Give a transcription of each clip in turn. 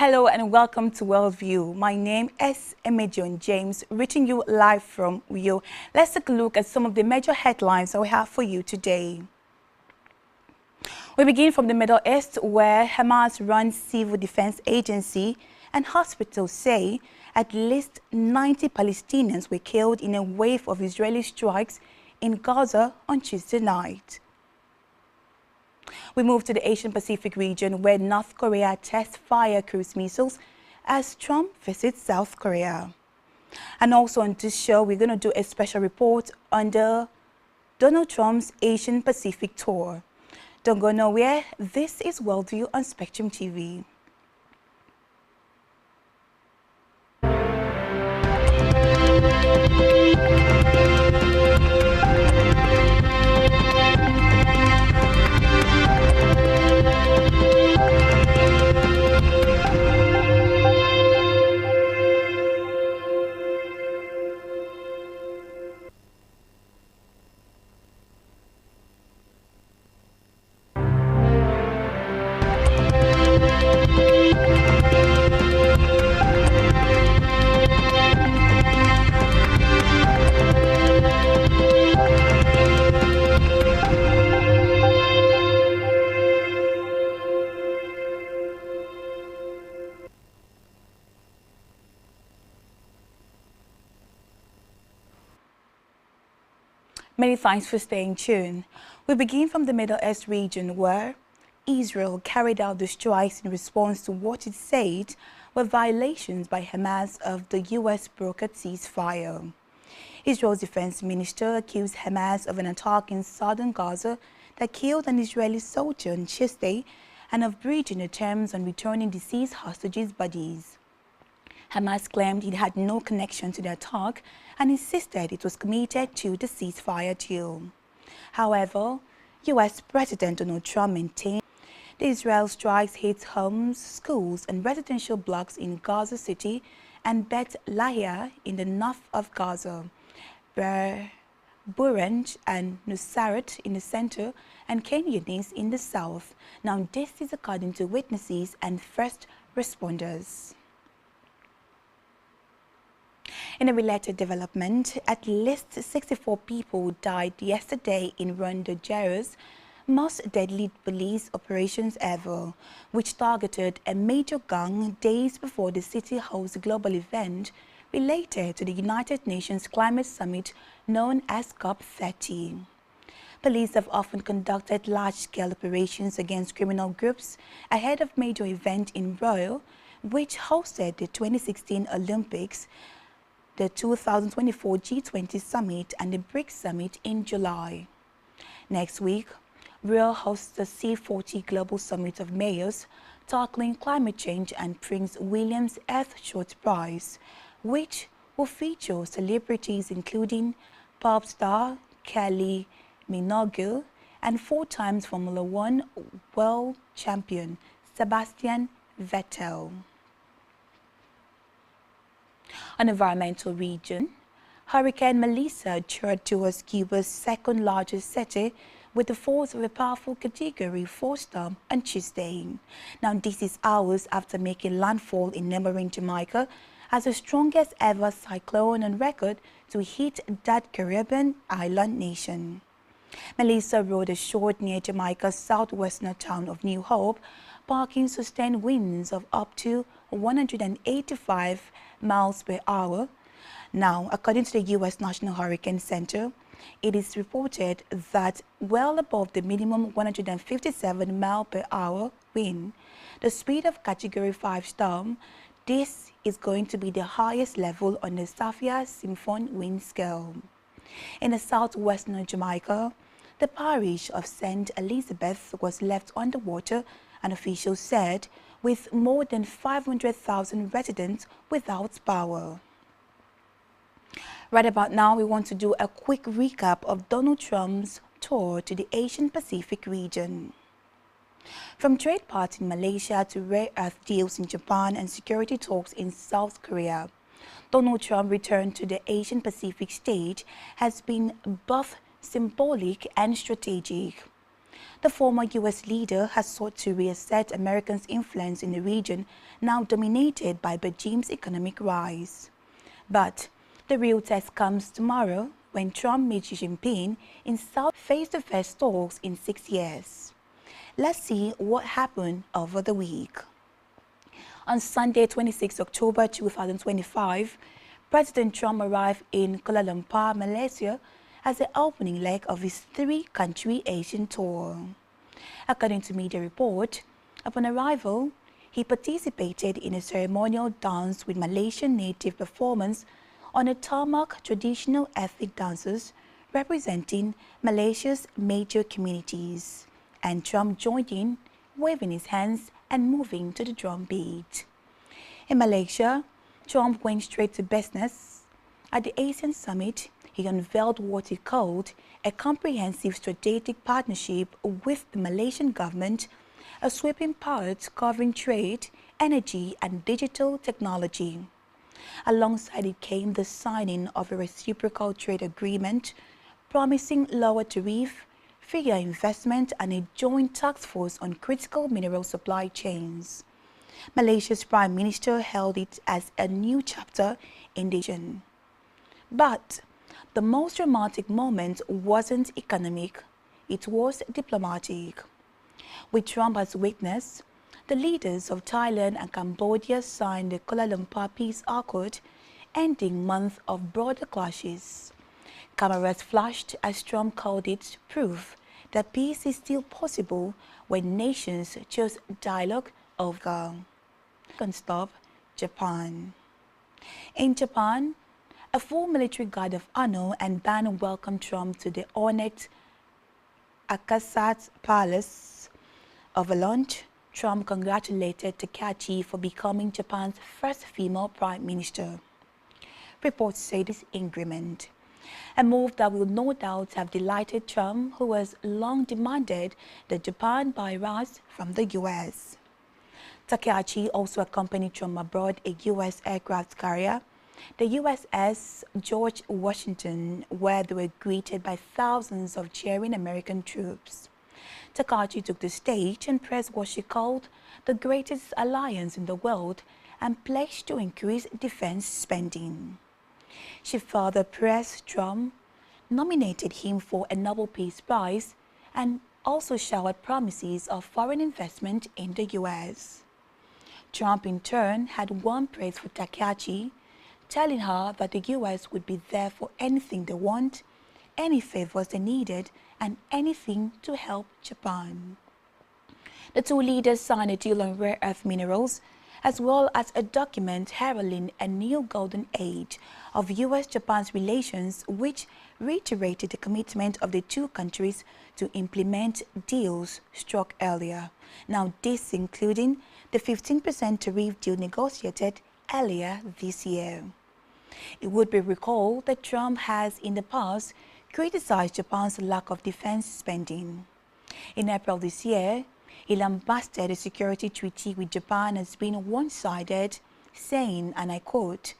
Hello and welcome to Worldview. My name is Emidion James, reaching you live from Uyo. Let's take a look at some of the major headlines that we have for you today. We begin from the Middle East, where Hamas-Run civil defense agency and hospitals say at least 90 Palestinians were killed in a wave of Israeli strikes in Gaza on Tuesday night. We move to the Asian Pacific region, where North Korea tests fire cruise missiles as Trump visits South Korea. And also on this show, we're going to do a special report on Donald Trump's Asian Pacific tour. Don't go nowhere. This is Worldview on Spectrum TV. Many thanks for staying tuned. We begin from the Middle East region, where Israel carried out the strikes in response to what it said were violations by Hamas of the U.S.-brokered ceasefire. Israel's defense minister accused Hamas of an attack in southern Gaza that killed an Israeli soldier on Tuesday and of breaching the terms on returning deceased hostages' bodies. Hamas claimed it had no connection to the attack and insisted it was committed to the ceasefire deal. However, U.S. President Donald Trump maintained the Israel strikes hit homes, schools, and residential blocks in Gaza City and Beit Lahia in the north of Gaza, Burenj and Nusayrat in the center, and Khan Yunis in the south. Now, this is according to witnesses and first responders. In a related development, at least 64 people died yesterday in Rio de Janeiro's most deadly police operations ever, which targeted a major gang days before the city hosts a global event related to the United Nations Climate Summit known as COP30. Police have often conducted large-scale operations against criminal groups ahead of major events in Rio, which hosted the 2016 Olympics, the 2024 G20 Summit and the BRICS Summit in July. Next week, Rio hosts the C40 Global Summit of Mayors tackling climate change and Prince William's Earthshot Prize, which will feature celebrities including pop star Kylie Minogue and four-time Formula One world champion Sebastian Vettel. On environmental region, Hurricane Melissa toured towards Cuba's second largest city with the force of a powerful Category 4 storm on Tuesday. Now, this is hours after making landfall in neighboring Jamaica as the strongest ever cyclone on record to hit that Caribbean island nation. Melissa rode ashore near Jamaica's southwestern town of New Hope, sparking sustained winds of up to 185 miles per hour. Now, according to the U.S. National Hurricane Center, it is reported that well above the minimum 157 mile per hour wind, the speed of Category 5 storm, this is going to be the highest level on the Saffir-Simpson wind scale. In the southwestern Jamaica, the parish of St. Elizabeth was left underwater, and officials said, with more than 500,000 residents without power. Right about now, we want to do a quick recap of Donald Trump's tour to the Asian Pacific region. From trade parts in Malaysia to rare earth deals in Japan and security talks in South Korea, Donald Trump's return to the Asian Pacific stage has been both symbolic and strategic. The former U.S. leader has sought to reassert Americans' influence in the region, now dominated by Beijing's economic rise. But the real test comes tomorrow when Trump meets Xi Jinping in South face-to-face talks in 6 years. Let's see what happened over the week. On Sunday, 26 October 2025, President Trump arrived in Kuala Lumpur, Malaysia, as the opening leg of his three-country Asian tour. According to media report, upon arrival, he participated in a ceremonial dance with Malaysian native performance on a tarmac traditional ethnic dances representing Malaysia's major communities, and Trump joined in, waving his hands and moving to the drum beat. In Malaysia, Trump went straight to business. At the ASEAN summit, he unveiled what he called a comprehensive strategic partnership with the Malaysian government, a sweeping part covering trade, energy and digital technology. Alongside it came the signing of a reciprocal trade agreement promising lower tariff, figure investment and a joint task force on critical mineral supply chains. Malaysia's Prime Minister hailed it as a new chapter in the region. But the most dramatic moment wasn't economic, it was diplomatic. With Trump as witness, the leaders of Thailand and Cambodia signed the Kuala Lumpur Peace Accord, ending months of broader clashes. Cameras flashed as Trump called it proof that peace is still possible when nations choose dialogue over. Second stop, Japan. In Japan, a full military guard of honor and band welcomed Trump to the ornate Akasat Palace. Over lunch, Trump congratulated Takahashi for becoming Japan's first female prime minister. Reports say this increment, a move that will no doubt have delighted Trump, who has long demanded that Japan buy rice from the U.S. Takahashi also accompanied Trump aboard a U.S. aircraft carrier, the USS George Washington, where they were greeted by thousands of cheering American troops. Takahashi took the stage and pressed what she called the greatest alliance in the world and pledged to increase defense spending. She further pressed Trump, nominated him for a Nobel Peace Prize, and also showered promises of foreign investment in the U.S. Trump, in turn, had warm praise for Takahashi, telling her that the U.S. would be there for anything they want, any favors they needed, and anything to help Japan. The two leaders signed a deal on rare earth minerals, as well as a document heralding a new golden age of U.S.-Japan's relations, which reiterated the commitment of the two countries to implement deals struck earlier. Now, this including the 15% tariff deal negotiated earlier this year. It would be recalled that Trump has in the past criticized Japan's lack of defense spending. In April this year, he lambasted the security treaty with Japan as being one-sided, saying, and I quote,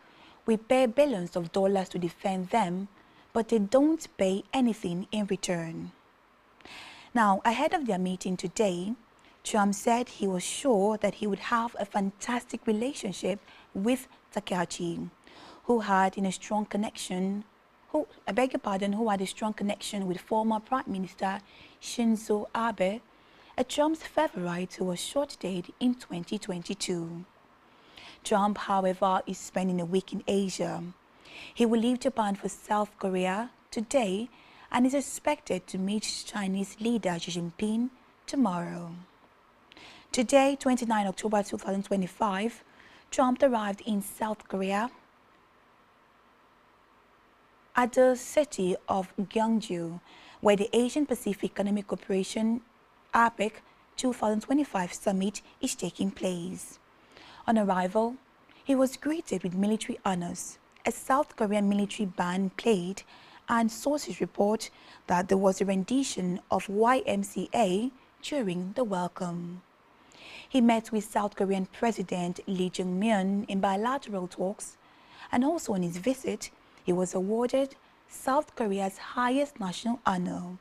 "We pay billions of dollars to defend them, but they don't pay anything in return." Now, ahead of their meeting today, Trump said he was sure that he would have a fantastic relationship with Takahashi, who had a strong connection with former Prime Minister Shinzo Abe, a Trump's favorite who was short dead in 2022. Trump, however, is spending a week in Asia. He will leave Japan for South Korea today and is expected to meet Chinese leader Xi Jinping tomorrow. Today, 29 October 2025, Trump arrived in South Korea at the city of Gyeongju, where the Asian Pacific Economic Cooperation APEC 2025 summit is taking place. On arrival, he was greeted with military honors. A South Korean military band played, and sources report that there was a rendition of YMCA during the welcome. He met with South Korean President Lee Jae-myung in bilateral talks, and also on his visit, he was awarded South Korea's highest national honor,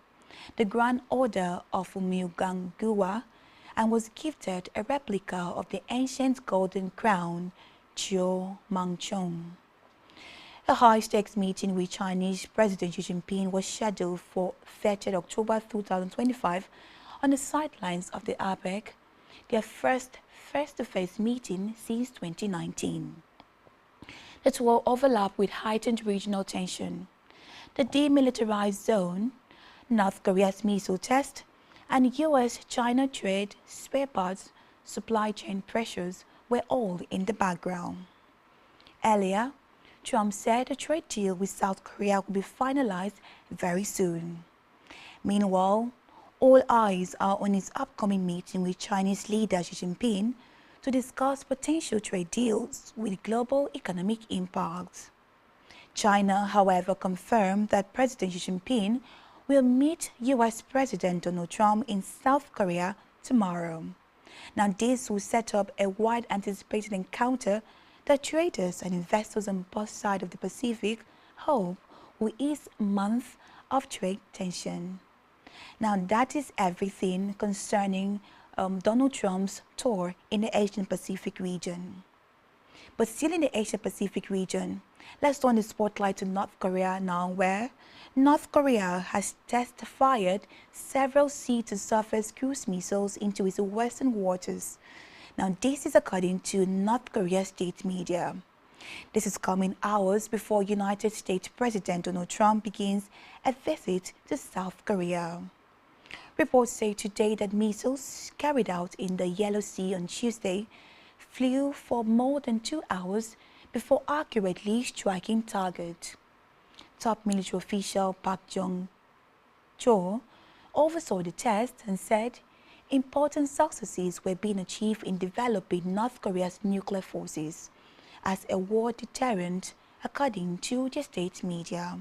the Grand Order of Umugangua, and was gifted a replica of the ancient golden crown, Jiu Mangchong. A high-stakes meeting with Chinese President Xi Jinping was scheduled for 30 October 2025 on the sidelines of the APEC, their first face-to-face meeting since 2019. The tour overlapped with heightened regional tension. The demilitarized zone, North Korea's missile test, and U.S.-China trade, spare parts, supply chain pressures were all in the background. Earlier, Trump said a trade deal with South Korea will be finalized very soon. Meanwhile, all eyes are on his upcoming meeting with Chinese leader Xi Jinping to discuss potential trade deals with global economic impacts. China, however, confirmed that President Xi Jinping will meet U.S. President Donald Trump in South Korea tomorrow. Now, this will set up a wide anticipated encounter that traders and investors on both sides of the Pacific hope will ease months of trade tension. Now, that is everything concerning Donald Trump's tour in the Asian-Pacific region. But still in the Asia-Pacific region, let's turn the spotlight to North Korea now, where North Korea has test-fired several sea-to-surface cruise missiles into its western waters. Now, this is according to North Korea's state media. This is coming hours before United States President Donald Trump begins a visit to South Korea. Reports say today that missiles carried out in the Yellow Sea on Tuesday flew for more than 2 hours before accurately striking target. Top military official Park Jong-cho oversaw the test and said important successes were being achieved in developing North Korea's nuclear forces as a war deterrent, according to the state media.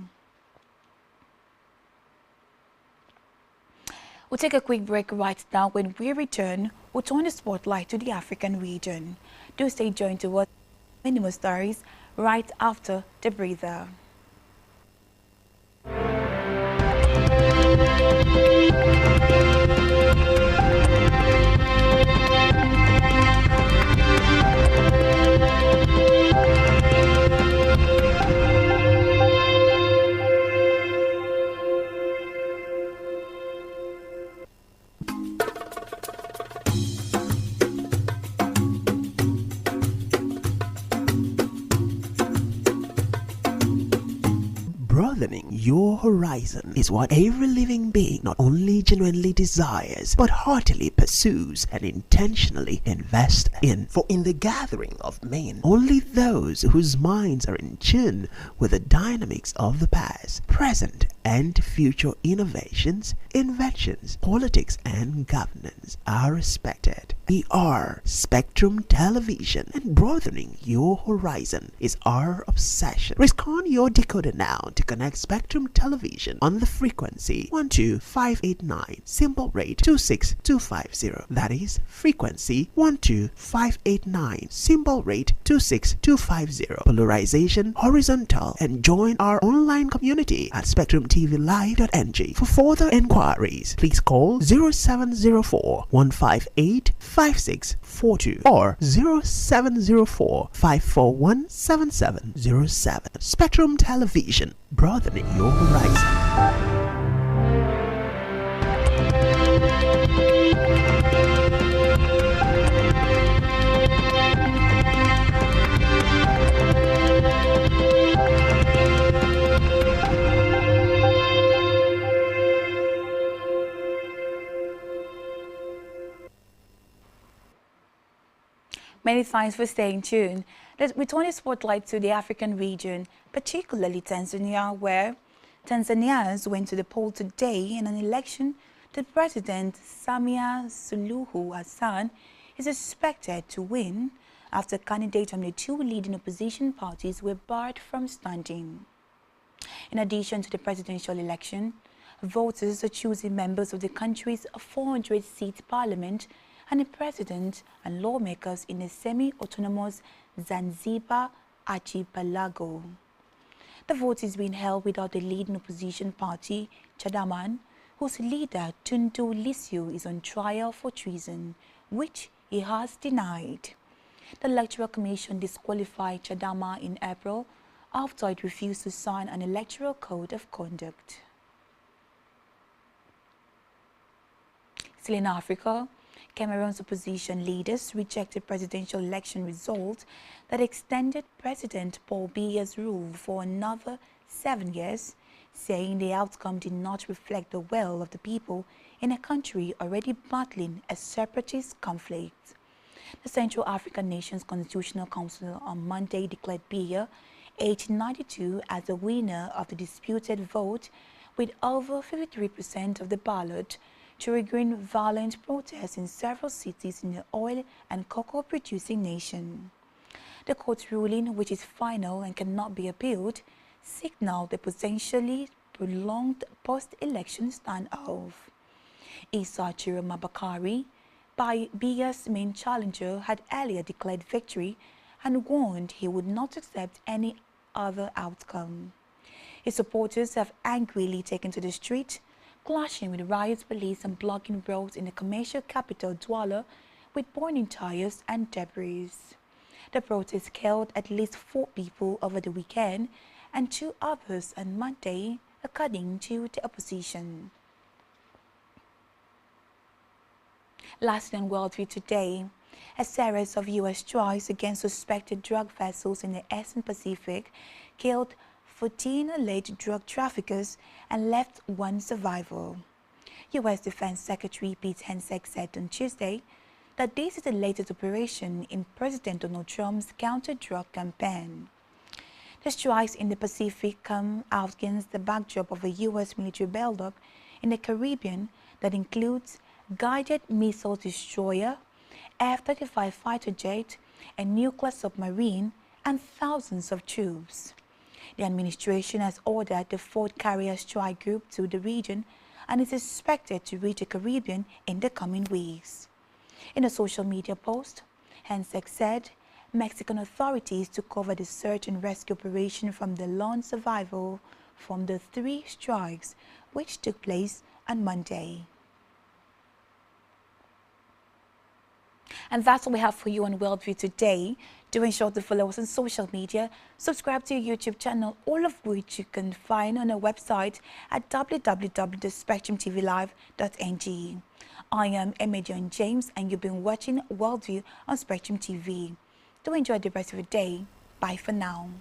We'll take a quick break right now. When we return, we'll turn the spotlight to the African region. Do stay joined to watch many more stories right after the breather. Broadening your horizon is what every living being not only genuinely desires, but heartily pursues and intentionally invests in. For in the gathering of men, only those whose minds are in tune with the dynamics of the past, present, and future innovations, inventions, politics, and governance are respected. We are Spectrum Television, and broadening your horizon is our obsession. Rescan your decoder now to connect Spectrum Television on the frequency 12589, symbol rate 26250. That is frequency 12589, symbol rate 26250. Polarization horizontal, and join our online community at spectrumtvlive.ng. For further enquiries, please call 0704 158 5642 or 0704 541 7707. Spectrum Television, broadening your horizon. Many thanks for staying tuned. Let's return the spotlight to the African region, particularly Tanzania, where Tanzanians went to the poll today in an election that President Samia Suluhu Hassan is expected to win after candidates from the two leading opposition parties were barred from standing. In addition to the presidential election, voters are choosing members of the country's 400-seat parliament and the president and lawmakers in the semi-autonomous Zanzibar archipelago. The vote is being held without the leading opposition party, Chadema, whose leader Tundu Lissu is on trial for treason, which he has denied. The Electoral Commission disqualified Chadama in April after it refused to sign an electoral code of conduct. Still in Africa, Cameroon's opposition leaders rejected presidential election results that extended President Paul Biya's rule for another 7 years, saying the outcome did not reflect the will of the people in a country already battling a separatist conflict. The Central African Nations Constitutional Council on Monday declared Biya, 1892, as the winner of the disputed vote with over 53% of the ballot, triggering violent protests in several cities in the oil and cocoa producing nation. The court's ruling, which is final and cannot be appealed, signaled a potentially prolonged post-election standoff. Issa Chiroma Bakari, Biya's main challenger, had earlier declared victory and warned he would not accept any other outcome. His supporters have angrily taken to the street, clashing with riot police and blocking roads in the commercial capital Douala with burning tires and debris. The protest killed at least 4 people over the weekend and 2 others on Monday, according to the opposition. Lastly on Worldview today, a series of U.S. strikes against suspected drug vessels in the Eastern Pacific killed 14 alleged drug traffickers and left 1 survivor. U.S. Defense Secretary Pete Hegseth said on Tuesday that this is the latest operation in President Donald Trump's counter-drug campaign. The strikes in the Pacific come out against the backdrop of a U.S. military buildup in the Caribbean that includes guided missile destroyer, F-35 fighter jet, a nuclear submarine, and thousands of troops. The administration has ordered the 4th carrier strike group to the region and is expected to reach the Caribbean in the coming weeks. In a social media post, Hegseth said Mexican authorities took over the search and rescue operation from the lone survivor from the 3 strikes which took place on Monday. And that's all we have for you on Worldview today. Do ensure to follow us on social media, subscribe to our YouTube channel, all of which you can find on our website at www.spectrumtvlive.ng. I am Emma John James and you've been watching Worldview on Spectrum TV. Do enjoy the rest of your day. Bye for now.